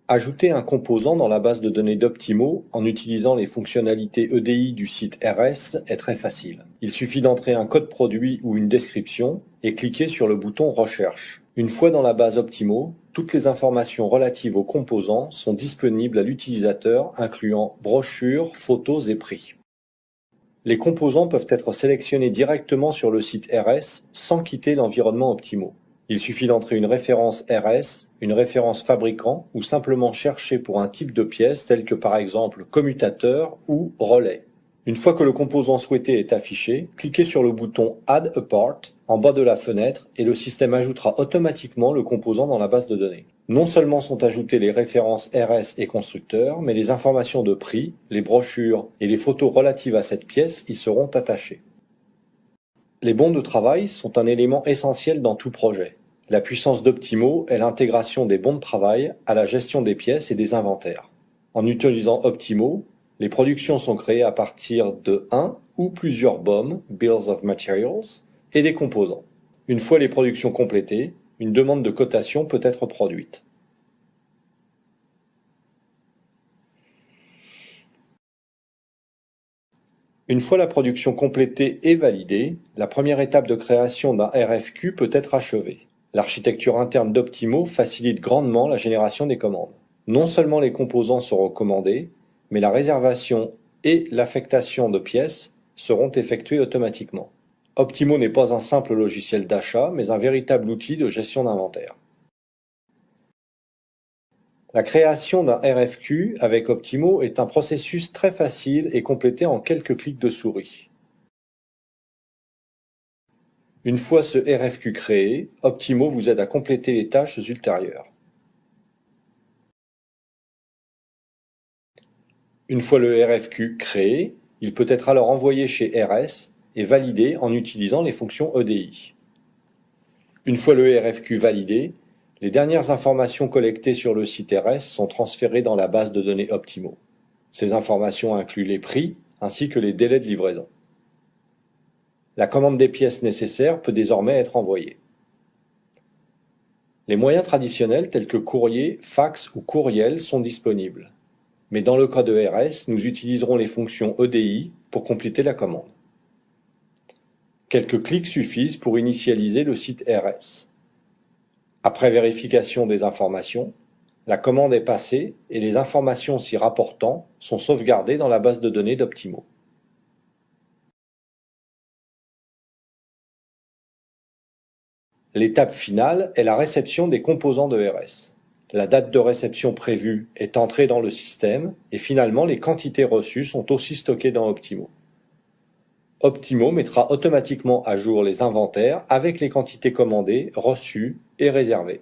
Ajouter un composant dans la base de données d'Optimo en utilisant les fonctionnalités EDI du site RS est très facile. Il suffit d'entrer un code produit ou une description et cliquer sur le bouton Recherche. Une fois dans la base Optimo, toutes les informations relatives aux composants sont disponibles à l'utilisateur, incluant brochures, photos et prix. Les composants peuvent être sélectionnés directement sur le site RS sans quitter l'environnement Optimo. Il suffit d'entrer une référence RS, une référence fabricant ou simplement chercher pour un type de pièce tel que par exemple commutateur ou relais. Une fois que le composant souhaité est affiché, cliquez sur le bouton Add a Part en bas de la fenêtre et le système ajoutera automatiquement le composant dans la base de données. Non seulement sont ajoutées les références RS et constructeurs, mais les informations de prix, les brochures et les photos relatives à cette pièce y seront attachées. Les bons de travail sont un élément essentiel dans tout projet. La puissance d'Optimo est l'intégration des bons de travail à la gestion des pièces et des inventaires. En utilisant Optimo, les productions sont créées à partir de un ou plusieurs BOM, Bills of Materials, et des composants. Une fois les productions complétées, une demande de cotation peut être produite. Une fois la production complétée et validée, la première étape de création d'un RFQ peut être achevée. L'architecture interne d'Optimo facilite grandement la génération des commandes. Non seulement les composants seront commandés, mais la réservation et l'affectation de pièces seront effectuées automatiquement. Optimo n'est pas un simple logiciel d'achat, mais un véritable outil de gestion d'inventaire. La création d'un RFQ avec Optimo est un processus très facile et complété en quelques clics de souris. Une fois ce RFQ créé, Optimo vous aide à compléter les tâches ultérieures. Une fois le RFQ créé, il peut être alors envoyé chez RS et validé en utilisant les fonctions EDI. Une fois le RFQ validé, les dernières informations collectées sur le site RS sont transférées dans la base de données Optimo. Ces informations incluent les prix ainsi que les délais de livraison. La commande des pièces nécessaires peut désormais être envoyée. Les moyens traditionnels tels que courrier, fax ou courriel sont disponibles. Mais dans le cas de RS, nous utiliserons les fonctions EDI pour compléter la commande. Quelques clics suffisent pour initialiser le site RS. Après vérification des informations, la commande est passée et les informations s'y rapportant sont sauvegardées dans la base de données d'Optimo. L'étape finale est la réception des composants de RS. La date de réception prévue est entrée dans le système et finalement les quantités reçues sont aussi stockées dans Optimo. Optimo mettra automatiquement à jour les inventaires avec les quantités commandées, reçues et réservées.